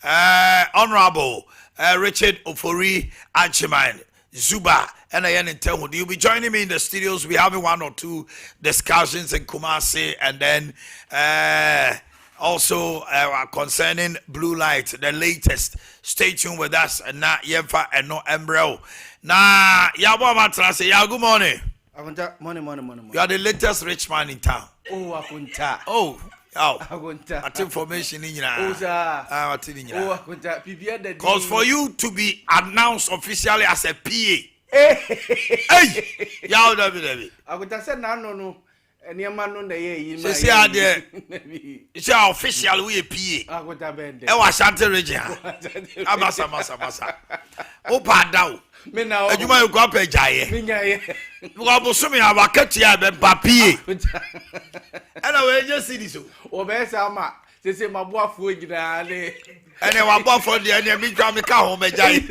Honorable Richard Ofori Anchiman Zuba and I you'll be joining me in the studios. We're having one or two discussions in Kumasi, and then also concerning Blue Light, the latest. Stay tuned with us. And now Yemfa and no Embryo. Now Yabo Matrase, ya good morning. Morning. You are the latest rich man in town. Oh, Akunta. Oh, Akunta. At information in your Because for you to be announced officially as a PA. Hey, yaw David. Akunta said no. Any man on the year. Say it's official we PA. Akunta bend. I was Santa Regina. Masa. Opa down. Me now. You might go up a giant. You are assuming our Katia papi. And I just see this. Obesama. They say my boy for you. And I want both for the enemy to make home a giant.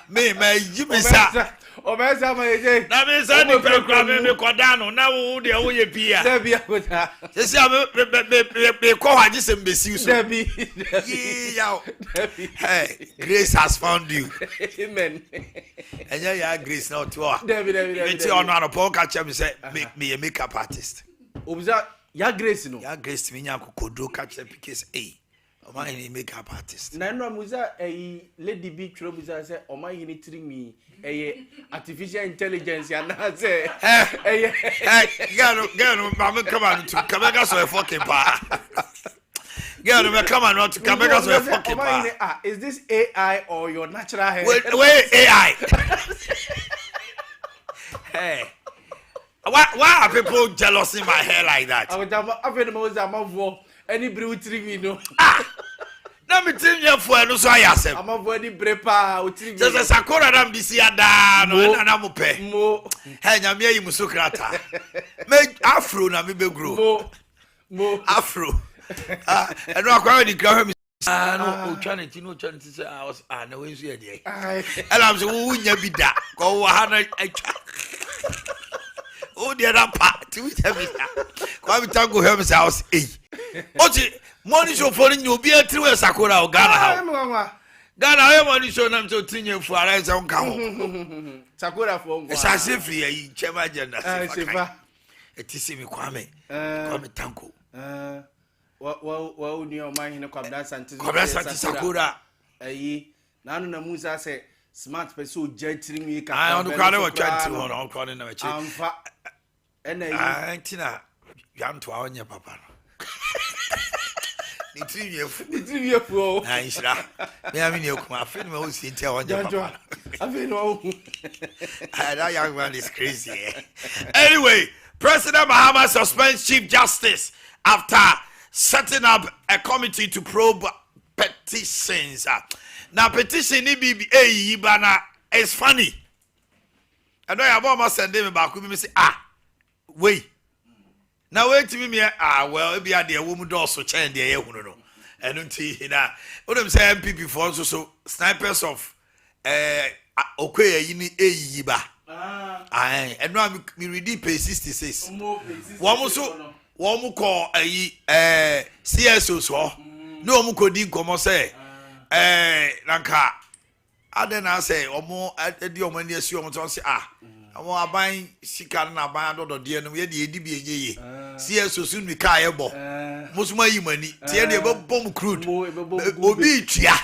Me, you miss that. Obesama. That means I need to grab me Cordano. Now, the only Pia. They say, I call her just in Hey, Grace has found you. Amen. And yeah, Grace now to her. David. It's on a poll catch him say, make me a makeup artist. Observe, ya Grace no. Ya Grace me could do catch the because Omanhene makeup artist. Nano muza lady big troubles say Omanhene treat me artificial intelligence ya na say girl mama come on to Kamega so a fucking pa. Girl come on not to Kamega so a fucking pa. Is this AI or your natural hair? Wait AI. Hey. Why are people jealous in my hair like that? Any brew tree no. Let me tell you for no so I am. I'm avoid the brepa. Just a sakura dam this year no na mo pe. Hey nyame yi musokrata. Make afro na me be grow. Mo afro. And no akwa di kra me. No trying say I was na we so dey. And I'm say wo nya bi da. Ko wo ha na atwa. Oh, the other part, to tell me that. Come tango help house. Oti, money show for you be a true Sakura or Ghana. Ghana, money show them to tinny for a rise on count. Sakura for a sassy, Chema Agenda. It is me, Kwame Tanko. Well, your mind in a Kwabda Sakura. None of Musa say. Smart person jetting me. I on the corner or trying to on calling them a chat. And I Tina, Jan to our papa. The 3 year fool. Nice. I mean, you come, I feel most sit on your papa. I feel no. That young man is crazy. Anyway, President Mahama suspends Chief Justice after setting up a committee to probe petitions. Now petition ni bibi yibana is funny. I know you must send them back me say wait. Now wait to me well it be a dear woman do so change there you no. And until na what them say MPP for so snipers of Okoye yini yiba. And now me read page 66. One mo call CSO so. No mo ko di komo say nanka adena say omo edi omo ni esi omo ton say omo aban sika na aban dodo de no ye de edi bi enye CSO sun mi ka ye bo musuma yi mani tie de be bom crude obi tua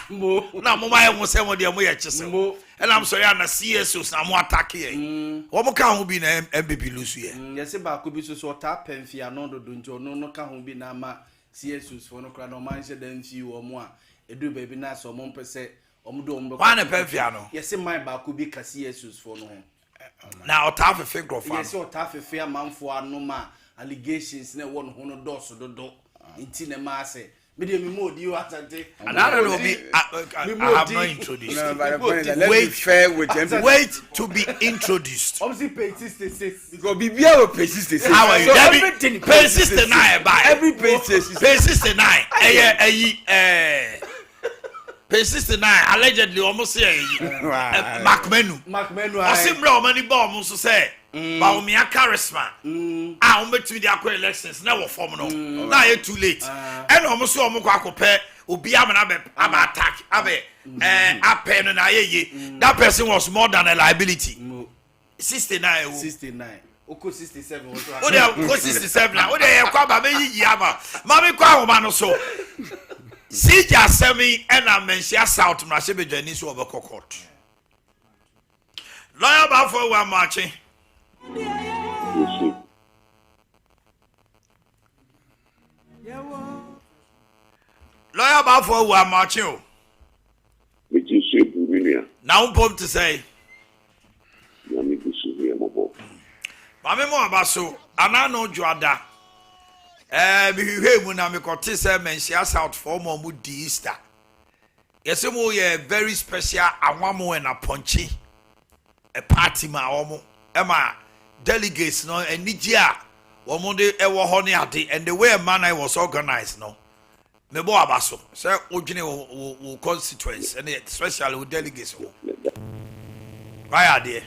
na mo ma ye mo say mo de mo ye kyese and I'm sorry na CSO na mo attack ye omo ka ho bi na MBB lusu ye yesi ba ko bi so ta penfia no dodo njo no ka ho bi na ma CSO for no kra no man she dan fi omo a edu baby na so mo mpese omudo ombo kwa na pefia no yesi man ba ko bi ka CSOs for no na otafe figure fa yesi otafe fe amanfo anu ma allegations na won ho no doso dodo nti na ma ase me de me mo di wasante and I don't know I have not introduced wait to be introduced obviously page 66 because bibia will page 66 how are you so everything page 69 by every page 69 page 69 page 69 allegedly almost say Macmenu osimra omani bomb so say ba o mia charisma o betumi dey akọ elections na wo form no na ye too late and omo so omo kwa akopẹ obi amana attack apen na ye that person was more than a liability 69 oko 67 o de ko 67 na o de ye kwa ba yi ama mami kwa homa no so sija asemi ena mensia south na she bedwani so obekọ court lawyer ba for one marching lawyer ba for one marching now pom to say mami mo abaso anano juada bihiwe mu na me kote say mensia south for mo mu di Easter yesi mo ye very special awamo and aponchi a party ma omo ema delegates no enijia omo de ewo ho ne ade and the way a manner was organized no me bo abaso say odwene wo constituents and especially with delegates wo why are there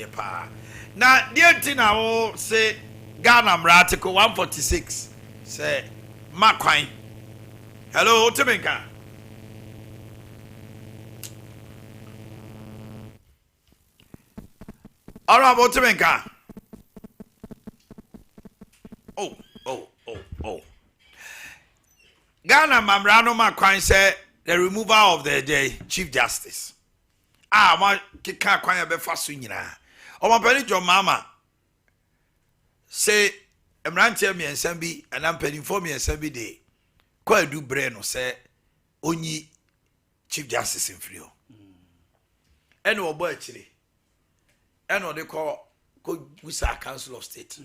pa na dear tina wo say Ghana article 146 say makwan hello Timinka Honorable Timinka oh Ghana Mamrano Makwan say the removal of the Chief Justice ma kika kwan ya be fa so nyina o ma pani jo mama say emrantie me ensam bi anam pani for me ensam bi de kwa du bre no say onyi Chief Justice mfrio ene obo akire ene o de ko gusa Council of State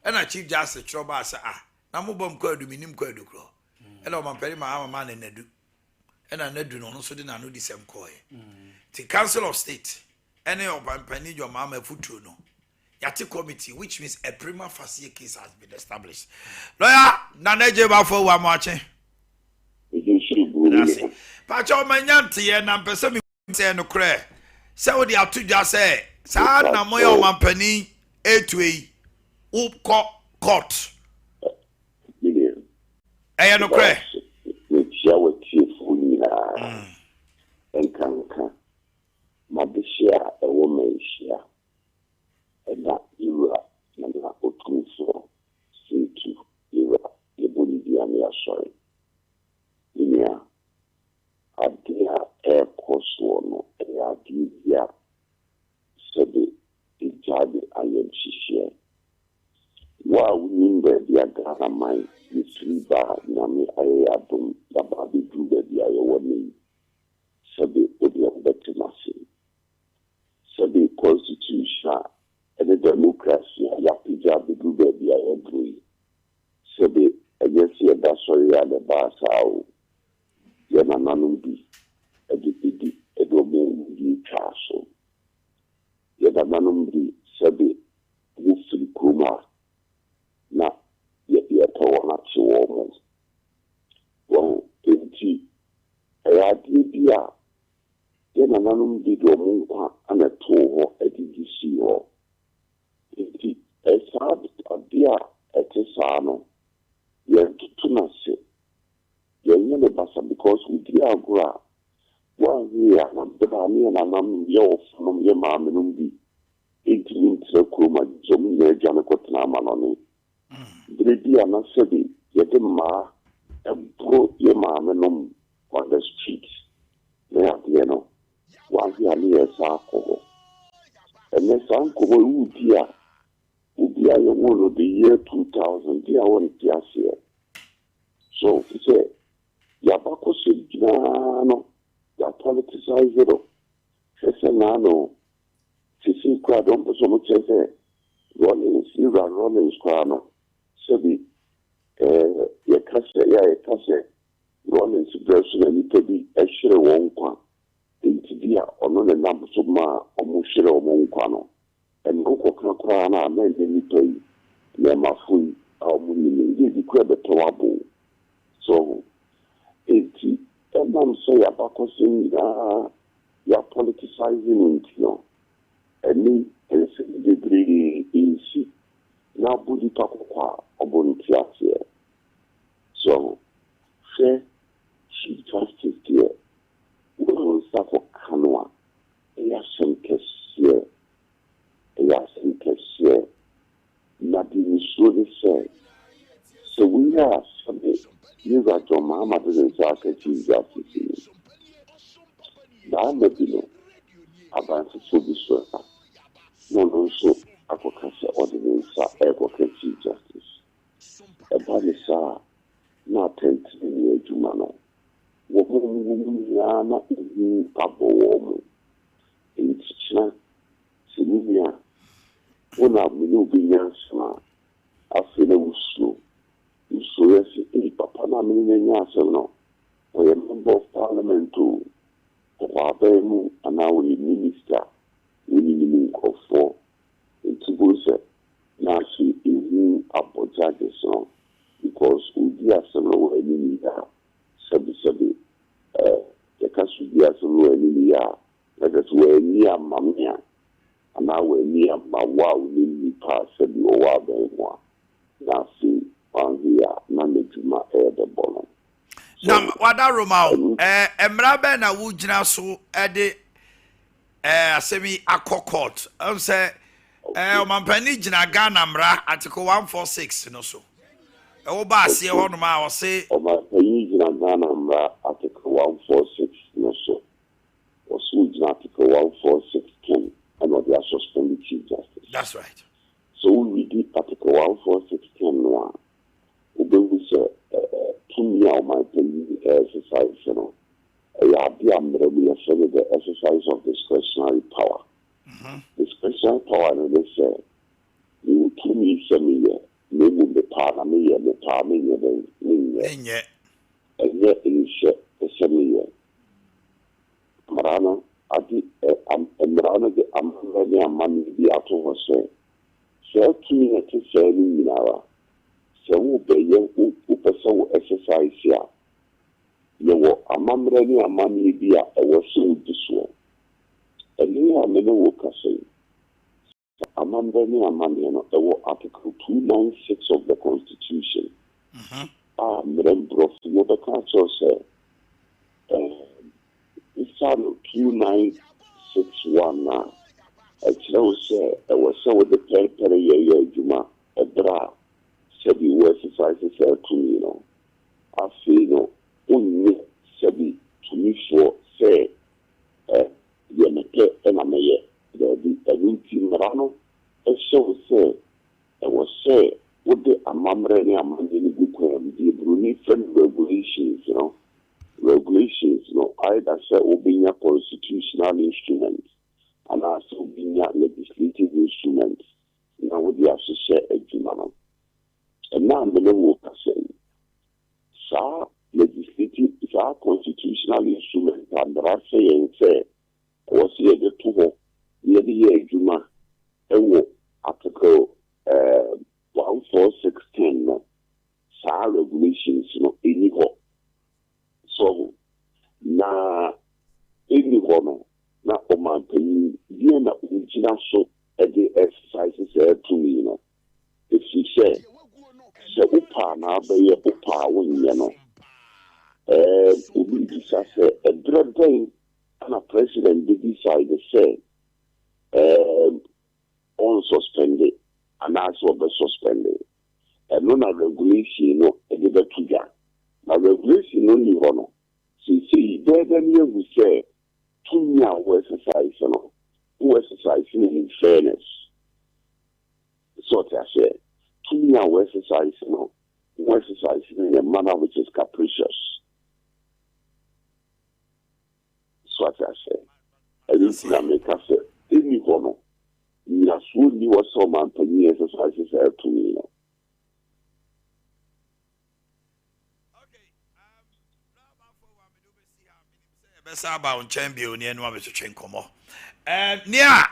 ene Chief Justice choba say na mo bom kwa du minim kwa du kro ene o ma pani ma na nadu ene nadu no so de na no disem koe the Council of State any of Pampani your mama futu no yati committee which means a prima facie case has been established lawyer naneje ba for wa marching pacho manyante ye na mpese mi say no kre say we dey atuja say sa na mo your Pampani etue u court no kre Madishia a woman share and that era and that open for C2 era the Bolivian sorry. Inia Adia air course one Adeakye Abia Ijadi Ayem Shishia. Wow, we mean the Ghana mine with 3 bar Nami Ayabum Yababi do the Ayawani Sabi Odium Betimasi. The constitution and the democracy yapija be do baby I agree so the agency that sorry the basa yana nanumbi edipidi edomo di chaso yana nanumbi sabi wufri kuma na ye to na chiwo mo enti Adeakye yana nanumbi do mo ana to ADDC ho enti esad abia etesano ye tutunase ye nyene basa because we dia agora one here na beba ni na nam ye ofno ye ma menum bi enti ntre kroma jom ye jana kotna ma no ni bredi ana sebi ye de ma ebro ye ma menum on the street ne adieno one here ni esako and then some go Ubia the year 2000, dear one year. So he said, Yabako Sigano, ya politicize it. Nano, Sissy Cradon, so much as a Rollins, Crano, Sebi, Yakase, Rollins, version, and it could be a share one quan. Intidia on the numbers of ma omushire omunkwano and okokra krana na ndeni toy na mafui omuni ndi kwebe towabo so enti emam say abakosin ya politicizing intio eni esi degree insi na budi takwa obontiasie so say Chief Justice there, we don't suffer Kanoa. Yasem Kessier, Yasem Kessier, Nadine Shuri said. So we are something. You got your mama doesn't say Chief Justice. That may be no. About to so be sure. No, so advocacy ordinance, advocate Chief Justice. About this, not 10 years, Jumano. Woman, not in Abo. In China, Sylvia, one of the new beings, I feel it was slow. You saw us in Papa Namin, or a member of parliament too, or Abemu, and now we minister, we need of 4 into Busa. Now she is about judges, because we are some low enemy, Sabi, the country be as low enemy. That is where near Mamia, and now we're near Mawa, we need to pass the Owa. Now, see, on here, Namijuma air the bonnet. Now, what are Romao? Emrabe na wujina so ede semi akokot. Say Omanhene jina Ghana mra article 146 no so. E wo ba se ho no ma wo say Omanhene jina Ghana mra article 146 no so. Article 14610 and what they are suspended Chief Justice. That's right. So we did Article 14610 one. We say Kenya Omanhene exercise, Abia the exercise of discretionary power. Discretionary power, and they say you give me some year, maybe the parliament, the parliament, and yet in the 7 year. Marana, Marana, the money be out of us. So, to say, Nara, so who pay you who person exercise here. You were a mamrani, a money be a was so this one. And you are many workers say, a mamrani, a money, and Article 296 of the Constitution. Remember, the council said, it's 2961 now. Actually, I was so with the per Juma, a bra, said you exercises to I feel only said to me for say, Yamake and Amaye, the Winti Marano, and so say, I was say, what the Amamrani Amandini Bukwem, the Bruni friend regulations, regulations, either say obeying a constitutional instrument and also being a legislative instrument. Now, what they have to say, and now I'm the level of saying, sir, legislative is our constitutional instrument, and there are saying, say, was here the two, near the year, Juma, Article 14610, sir, regulations, anyhow. So, na any woman, na Omanhene, you na ujina so the exercises to me, if you say, Upa na be Upa when Ubi say a dread day, and a president did decide to say, on suspended, and also be suspended, and no regulation, a did to that. Now, regulation only one. See, there we say, 2 years exercise, who exercising in fairness. So I say, 2 years exercise, who exercising in a manner which is capricious. So I say, I didn't make us say, any one, you are so you were so Omanhene exercises to me, Besa about champion near no to train komo. Near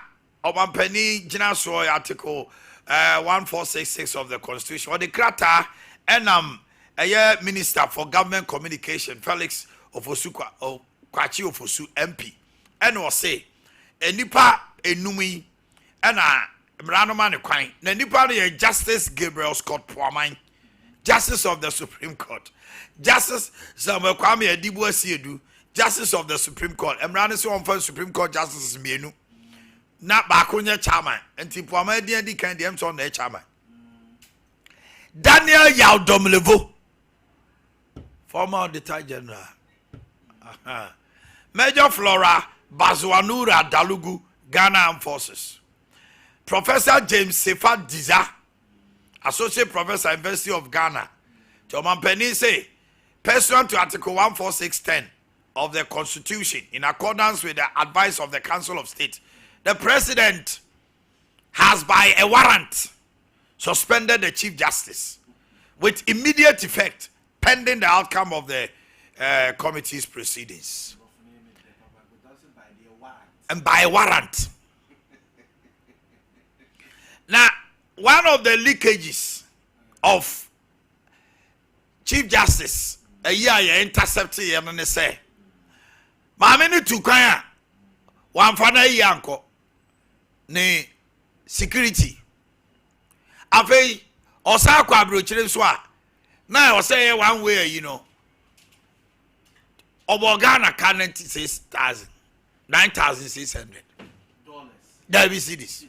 Omanhene Jina so article 1466 of the Constitution or the Krata and a minister for government communication Felix Ofosukwa or Kwachi Ofosu MP and was say enipa enumi and a Mrano man kwan na nipa the Justice Gabriel Scott Poaman Justice of the Supreme Court. Justice Samuel Kwame Adibu Asiedu, Justice of the Supreme Court. Emrani so on for Supreme Court Justice Mienu. Na baako chairman. Enti Puama di kan di emso na chairman. Daniel Yaw Domlevo, former Auditor General. Major Flora Bazwanura Dalugu, Ghana Armed Forces. Professor James Sefa Diza, Associate Professor, University of Ghana. Omanhene say, pursuant to Article 14610 of the Constitution, in accordance with the advice of the Council of State, the President has by a warrant suspended the Chief Justice with immediate effect pending the outcome of the committee's proceedings. And by a warrant. Now, one of the leakages of Chief Justice, a year intercepted and say, Mamini Tukaya, one fana yanko, ne security. Afe, Osa Kwabro Chiriswa, now I say one way, you know, Obogana can 96,000, 9,600 dollars. There we see this.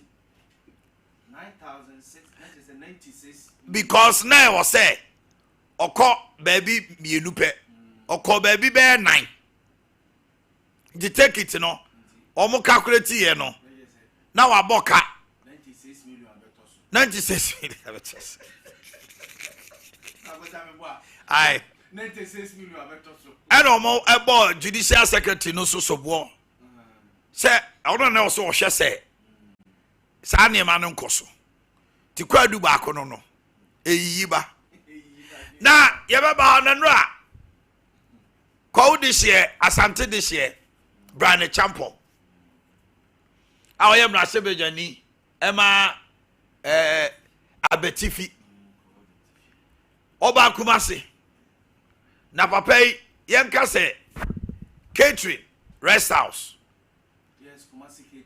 9,696. Because now I say, Oko baby Minupe, Oko baby bear 9. You take it, you know, Omo calculate you know. Now I boka 96 million. 96 million. Aye. 96 million. And Omo ebo judicial secretary no so bo. Say, I don't know so she say. Sa ne ma no nkoso. Ti kwadu ba ko no no. Eyiba. Na yebaba na no a. Kwa this year, Asante this year. Brand Champo. I am not Sebejani, Emma Abetifi Oba Kumasi. Na papa Yanka say catering rest house. Yes,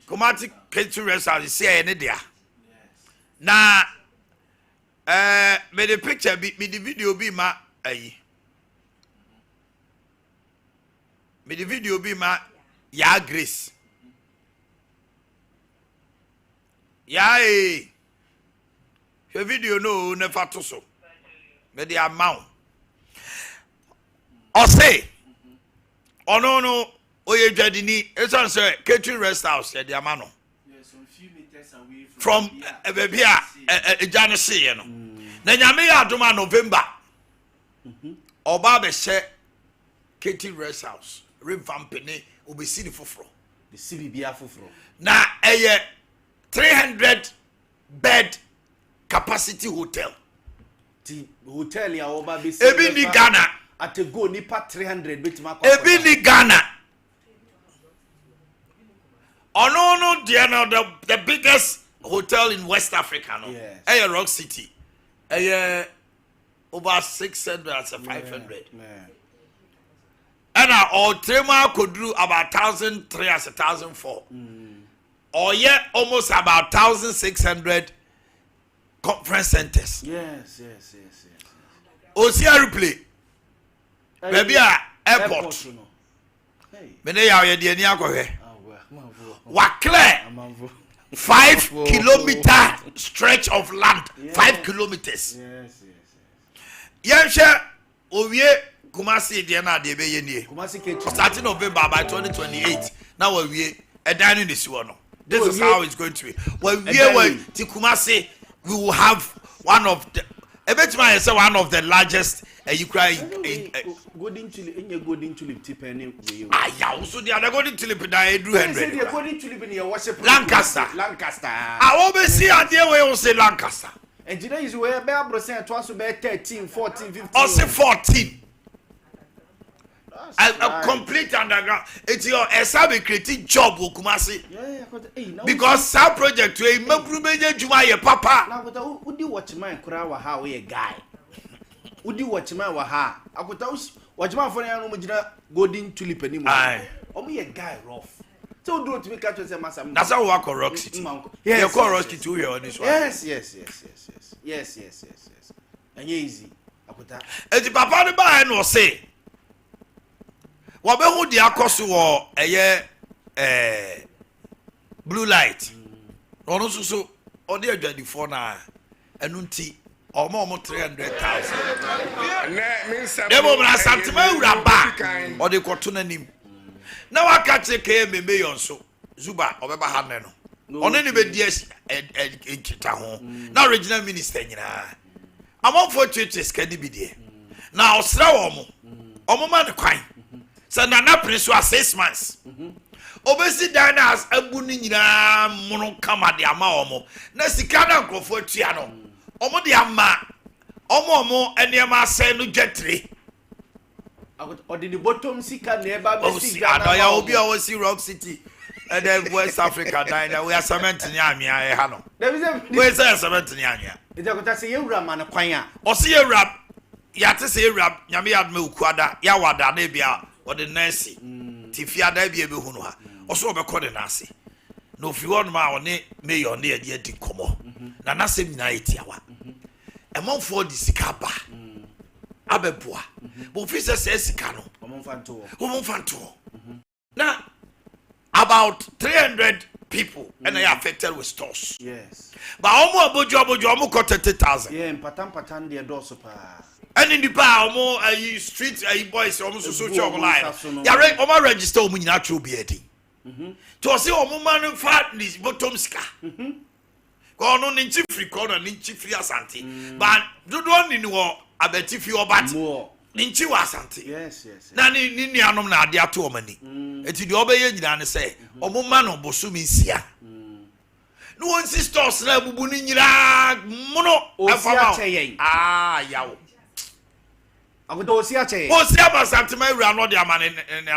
Kumasi catering rest house is here in India. Na me the picture be me the video be ma ayi. Me the video be ma ya Grace. Ya your video no never to so. Me the amount. Or say, oh no, oye jadini. It's answer catering rest house. The amount. Yes, some few meters away From baby Janisi, you know. Na nyame adoma November. Oba be share catering rest house. Revamping obesi the foforo. the CBBA foforo. Na 300 bed capacity hotel. The hotel ya oba be Ebi ni Ghana. At a go nipa 300 betima. Ebi ni Ghana. Oh no, they are now the biggest hotel in West Africa. No, yes. Rock City. Over 600 and 500. Yeah. And all Trema could do about 1,003 as 1,004. Or almost about 1,600 conference centers. Yes. Osia replay. Maybe airport. Mene ya yedi eni akwohwe. Wa clear 5 kilometer stretch of land. 5 kilometers. Yes. Owie Kumasi de na de be ye nie. Kumasi Kechi. Starting November by 2028. Now we edan ni si wono. This is how it's going to be. When we ti Kumasi, we will have one of the one of the largest golden tulip, golden tulip tipeni. So they are golden tulip na 200. Golden tulip in your worship. Lancaster. I always see a dear way say Lancaster. And today is where Bear Brosset twice be 13, 14, 15. Or say 14. A complete underground. It's your SAB creating job Kumasi. Because some project we make Juma your papa. Now would you watch my Kurawa how a guy? Would you watch my waha? I could watch my phone golden tulip anymore. Only a guy rough. So do to make catch as a mass. That's how we work on Rock City. Yes, you call Rock City to here on this one. Yes. And easy. enti papa ne ba no say wabehu di akoso wo blue light ono so odi adwadifo na enu nti omo 300,000 demo bra santima uraba odi koto nanim na waka cheke membe yonso zuba obeba ha ne no ono ne be di enkita ho na original minister nyina amofo churches kadi bi de na osra wo omo ma ne kwan so na prince wa 6 months obesi dinas abu ni nyina mono kama de ama omo na sika na nkofo atua no omo de ama omo eniema asɛ no dwatre odi the bottom sika na eba be si Ghana ya obi a wo si Rock City and then West Africa dine we are cement ni amia ha no we say cement ni amia ejakota se yewura ma ne kwan a o se yewura ya te se yewura nyame ya me ukuada ya wada na bia o de nurse tifia da bia be hu no ha o so obekọ de nase no fi won ma oni mayor na ye di komo na nasem nyina etiawa emonfo di sika ba abeboa bo fi se sika no omomfanto na about 300 people and they are affected with stores. Yes. But almost omo got 30,000. Yeah, patan de do so pa. And in the bar almost street boys almost social life. Ya omo register omo nyina tro bi edi. To say omo man fat this bottom ska. Ko no ninchi free ko no ninchi free asante. But do ni wo abeti fi obat. Ninchi wa asante. Yes. Na ni nuanom na ade ato omani. Eti de obeye nyina ne say omo ma no bosumi sia. No one sisters na bubu ni nyira mono afama. Yawo. Agodo osia che. Osia basante ma wura no de amane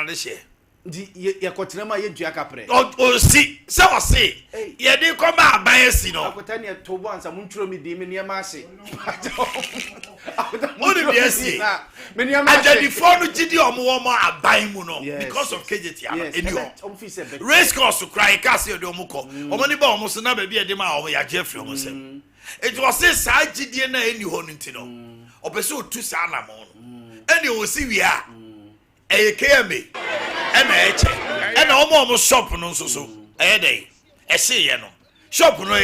ne she. Di ye kotrema ye dua kapre. O si se o si. Ye de ko ma aban si no. Akota ne tobo ansa muntro mi di me ne ma ase. What did you say? Ajadi phone gidi omo aban mu no because of KJT race course to cry case de omo ko omo ni ba omo so na ba bi e de ma omo ya jeffrey omo sem it was say sa gidi na eni ho nti no opese otu sa na mo no eni o si wi a km e na eche e na omo shop no so e dey e se ye no shop no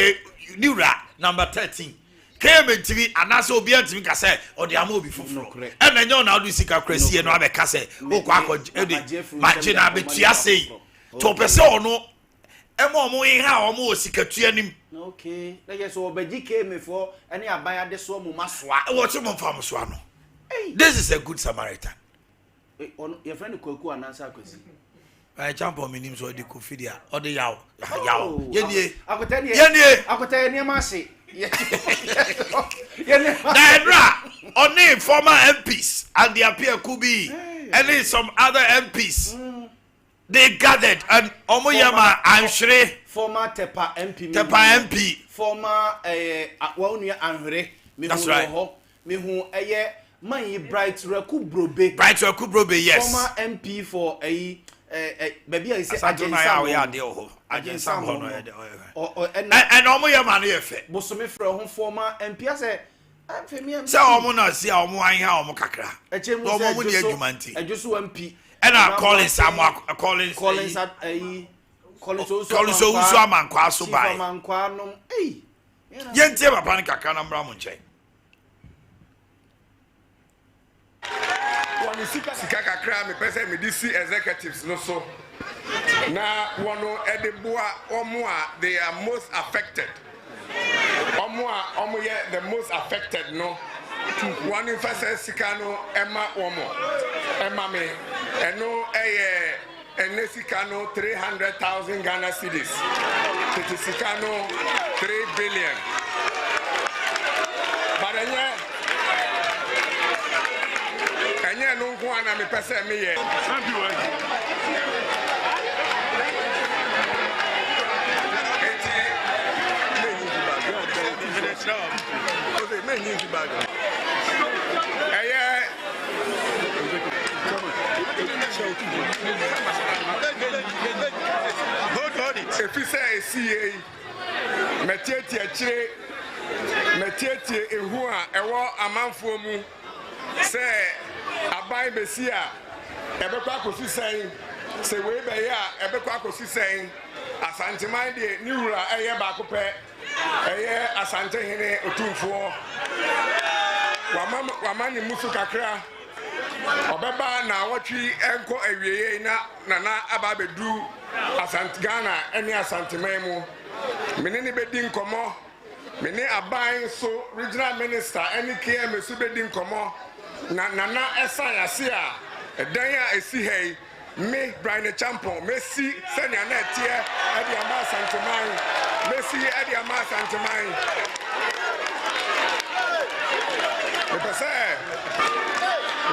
niura number 13 came TV anase obi antimi ka say odi ama obi foforo e na nyo na adu sika krasie no abeka say o kwa edi mache na betua sei to pese ono emo omo ha omo osika tua nim okay na yes obaji came for any aban ade so mo masoa what you fam so ano this is a good Samaritan your friend Kwaku anansa akosi I jump on minim so di kofidia odi yaw yenie akota nie ma se Naira, only former MPs and the appear could be and some other MPs. They gathered and Omoyama, I'm sure former Tepa MP, former Wanuya Anhre, that's right. Me who my Bright Rakubrobe, yes. Former MP for baby I say and Omoyama nefe. Bosome from former MP say say omo see omo an ha omo kakra omo di adwumanti ejusu MP and calling someone calling so amankwa so bai amankwa no yentie papa ne kakra na mra mo nche one sika kakra me pese me DC executives no so na wono edeboa omo a they are most affected omo ye the most affected no one in first sika no ema omo ema me eno sika no 300,000 Ghana cedis tete sika no 3 billion but enye no nko ana me pese me ye if you say CA metietie ehu a ewo amanfo mu say abai besia ebekwa kosi sen say we be ya ebekwa kosi sen asanteman de ni wura eye ba ko pe eye asantehene otumfo wama ni musu kakra obeba na wotwi enko awieye na aba bedu Gana eni asanteman mu menene bedi nkomo mene aban so regional minister eni KM so bedi nkomo na esa yase a edan a esi hei me Brian Champon Messi senia na tie edi ama santeman Messi edi ama santeman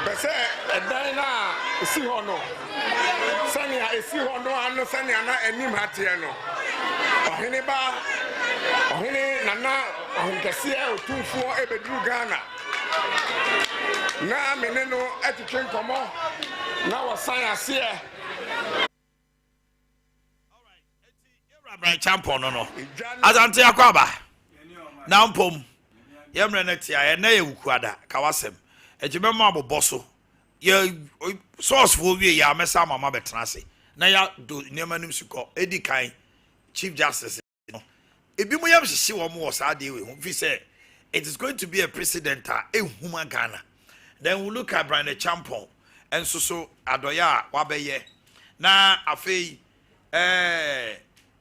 Bese edan na esi ho no senia esi ho no ano senia na enim hatie no ohene nana ohinkese otumfuo ebeduru Ghana na meneno atitwe nkomo na wasan ase e Brian Champon no azante akwaba na mpom yemre na tia na yewukuada kawasem ejimemo aboboso ye source for wie ya mesa mama betrase na ya do nemanim suko edikan Chief Justice no ebi mo yam hihye wo mo sa de we hu fi say it is going to be a precedent ehuma Ghana. Then we look at Brian Champon and so adoya wabeye na afei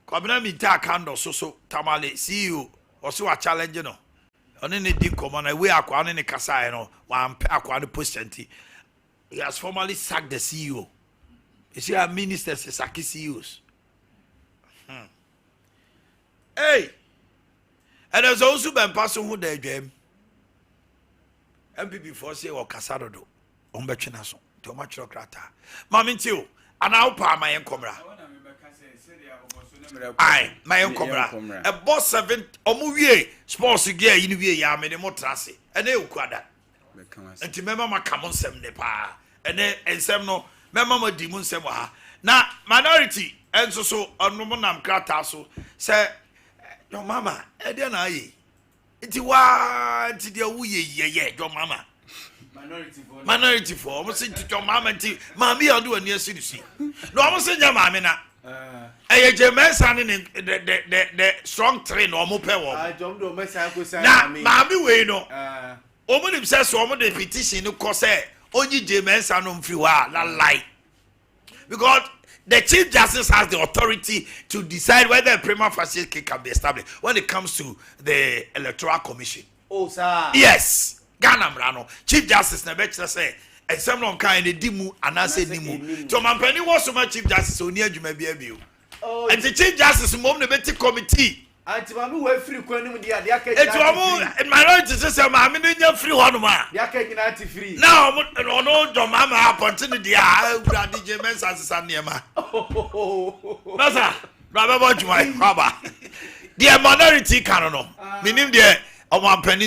kwabena mi ta kando so tamale CEO oso a challenge no oni ne di komo na we akwa ne kasa no wa akwa ne postanti. He has formally sacked the CEO. You see our ministers sack CEOs. Hey, and there's also been person who they dream. MPP for say or Casado do. Umbechinaso. To much crata. Mamintio. And I'll pa my encomra. Aye, my encomra. A boss 7 omuye sports gear in the ya many more trassi. And they ukwada. And to remember my common sem nepa. And then and sem no. Remember demon semwa. Now minority and so on nomonam crataso say. Your mama, Ediana ye. It's wa to the ye, your mama. Minority for almost into your mama and mammy, I'll do a near city. No, I was in your mamma. A German son in the strong train or mope. I don't know, Mammy, we know. Omen himself, so the petition, of course, only German son on few lie. Because the Chief Justice has the authority to decide whether a prima facie case can be established when it comes to the Electoral Commission. Oh, sir. Yes. Ghana Mrano. Chief Justice Nebecha say, and someone kind of dimu and I say dimu. So my penny was so much Chief Justice so near you may be able. Oh, and the Chief Justice mom the Betty Committee. Auntie Mammy were free when the Adeakye Abia. And minority says, Mammy, you're free one man. Adeakye free. Now, no, your mama opportunity. I would have DJ Men's as a son near ma. Massa, Rabba, what you might, Rabba. The minority canon, meaning the one penny.